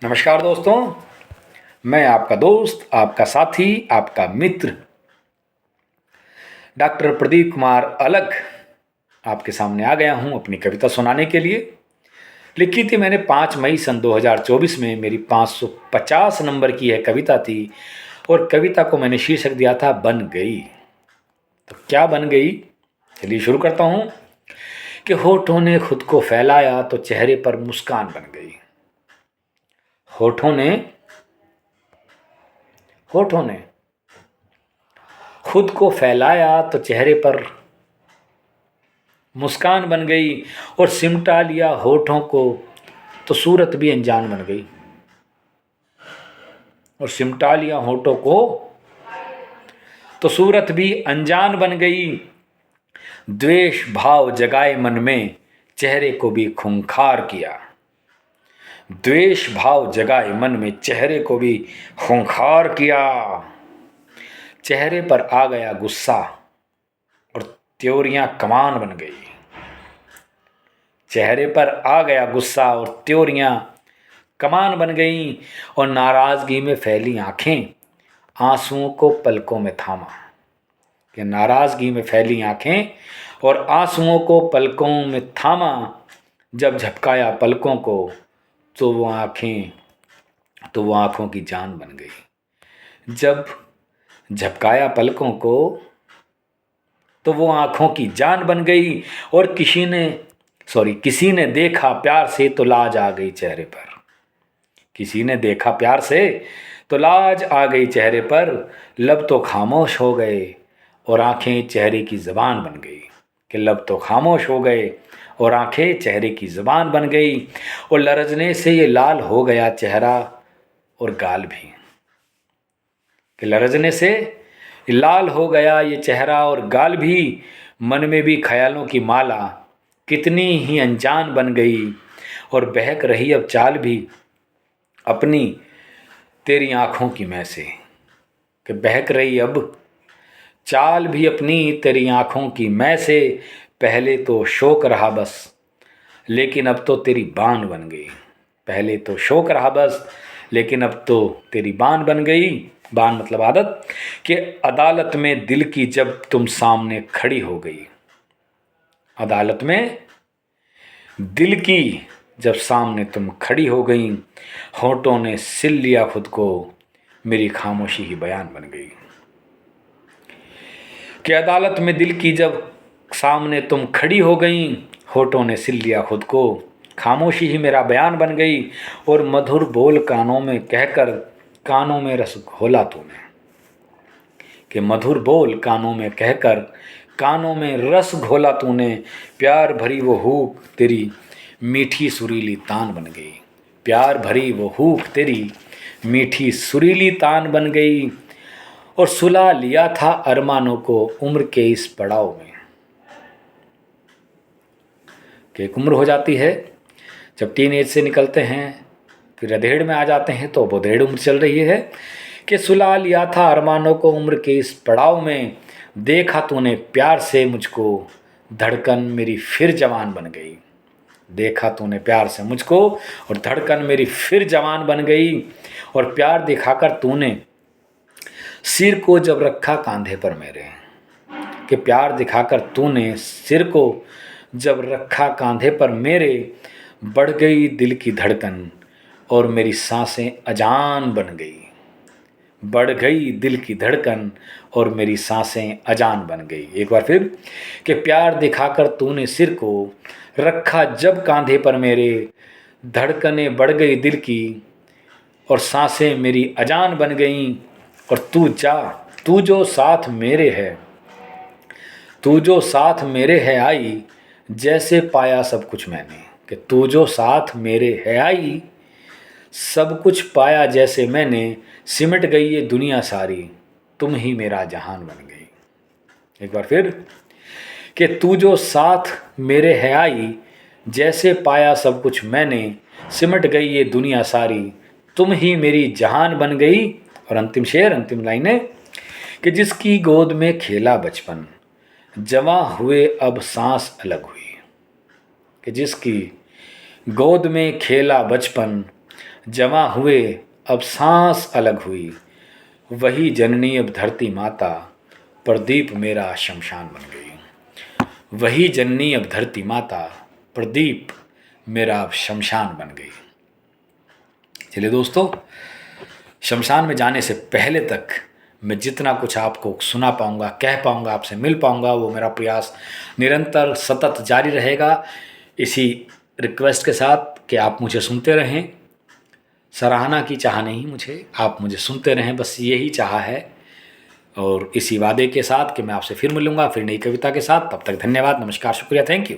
नमस्कार दोस्तों। मैं आपका दोस्त, आपका साथी, आपका मित्र डॉक्टर प्रदीप कुमार अलग आपके सामने आ गया हूं अपनी कविता सुनाने के लिए। लिखी थी मैंने 5 मई सन 2024 में। मेरी 550 नंबर की यह कविता थी और कविता को मैंने शीर्षक दिया था बन गई। तो क्या बन गई, चलिए शुरू करता हूं कि होठों ने खुद को फैलाया तो चेहरे पर मुस्कान बन गई। होठों ने होठों ने खुद को फैलाया तो चेहरे पर मुस्कान बन गई और सिमटा लिया होठों को तो सूरत भी अनजान बन गई। और सिमटा लिया होठों को तो सूरत भी अनजान बन गई। द्वेष भाव जगाए मन में चेहरे को भी खूंखार किया। द्वेष भाव जगाए मन में चेहरे को भी खूंखार किया। चेहरे पर आ गया गुस्सा और त्योरियां कमान बन गई। चेहरे पर आ गया गुस्सा और त्योरियां कमान बन गई और नाराजगी में फैली आंखें आंसुओं को पलकों में थामा। कि नाराजगी में फैली आंखें और आंसुओं को पलकों में थामा। जब झपकाया पलकों को तो वो आंखों की जान बन गई। जब झपकाया पलकों को तो वो आंखों की जान बन गई। और किसी ने देखा प्यार से तो लाज आ गई चेहरे पर। किसी ने देखा प्यार से तो लाज आ गई चेहरे पर। लब तो खामोश हो गए और आंखें चेहरे की ज़बान बन गई। कि लब तो खामोश हो गए और आंखें चेहरे की ज़बान बन गई। और लरजने से ये लाल हो गया चेहरा और गाल भी। कि लरजने से लाल हो गया ये चेहरा और गाल भी। मन में भी ख्यालों की माला कितनी ही अनजान बन गई। और बहक रही अब चाल भी अपनी तेरी आँखों की मैं से। कि बहक रही अब चाल भी अपनी तेरी आँखों की मैं से। पहले तो शौक रहा बस लेकिन अब तो तेरी बान बन गई। पहले तो शौक रहा बस लेकिन अब तो तेरी बान बन गई। बान मतलब आदत। कि अदालत में दिल की जब तुम सामने खड़ी हो गई। अदालत में दिल की जब सामने तुम खड़ी हो गई। होठों ने सिल लिया खुद को मेरी खामोशी ही बयान बन गई। कि अदालत में दिल की जब सामने तुम खड़ी हो गई। होठों ने सिल लिया खुद को खामोशी ही मेरा बयान बन गई। और मधुर बोल कानों में कहकर कानों में रस घोला तूने। कि मधुर बोल कानों में कहकर कानों में रस घोला तूने। प्यार भरी वो हूक तेरी मीठी सुरीली तान बन गई। प्यार भरी वो हूक तेरी मीठी सुरीली तान बन गई। और सुला लिया था अरमानों को उम्र के इस पड़ाव में। कि एक उम्र हो जाती है जब टीन एज से निकलते हैं फिर अधेड़ में आ जाते हैं तो बधेड़ उम्र चल रही है। कि सुला लिया था अरमानों को उम्र के इस पड़ाव में। देखा तूने प्यार से मुझको धड़कन मेरी फिर जवान बन गई। देखा तूने प्यार से मुझको और धड़कन मेरी फिर जवान बन गई। और प्यार दिखाकर तूने सिर को जब रखा कांधे पर मेरे। कि प्यार दिखाकर तूने सिर को जब रखा कांधे पर मेरे। बढ़ गई दिल की धड़कन और मेरी सांसें अजान बन गई। बढ़ गई दिल की धड़कन और मेरी सांसें अजान बन गई। एक बार फिर। कि प्यार दिखाकर तूने सिर को रखा जब कांधे पर मेरे। धड़कनें बढ़ गई दिल की और सांसें मेरी अजान बन गईं। और तू जो साथ मेरे है तू जो साथ मेरे है आई जैसे पाया सब कुछ मैंने। कि तू जो साथ मेरे है आई सब कुछ पाया जैसे मैंने। सिमट गई ये दुनिया सारी तुम ही मेरा जहान बन गई। एक बार फिर। कि तू जो साथ मेरे है आई जैसे पाया सब कुछ मैंने। सिमट गई ये दुनिया सारी तुम ही मेरी जहान बन गई। और अंतिम शेर, अंतिम लाइनें। कि जिसकी गोद में खेला बचपन जवां हुए अब सांस अलग हुई। कि जिसकी गोद में खेला बचपन जमा हुए अब सांस अलग हुई, वही जननी अब धरती माता, प्रदीप मेरा शमशान बन गई। वही जननी अब धरती माता, प्रदीप मेरा अब शमशान बन गई। चलिए दोस्तों, शमशान में जाने से पहले तक मैं जितना कुछ आपको सुना पाऊंगा, कह पाऊंगा, आपसे मिल पाऊंगा, वो मेरा प्रयास निरंतर सतत जारी रहेगा, इसी रिक्वेस्ट के साथ कि आप मुझे सुनते रहें। सराहना की चाह नहीं मुझे, आप मुझे सुनते रहें, बस यही चाह है। और इसी वादे के साथ कि मैं आपसे फिर मिलूंगा, फिर नई कविता के साथ। तब तक धन्यवाद, नमस्कार, शुक्रिया, थैंक यू।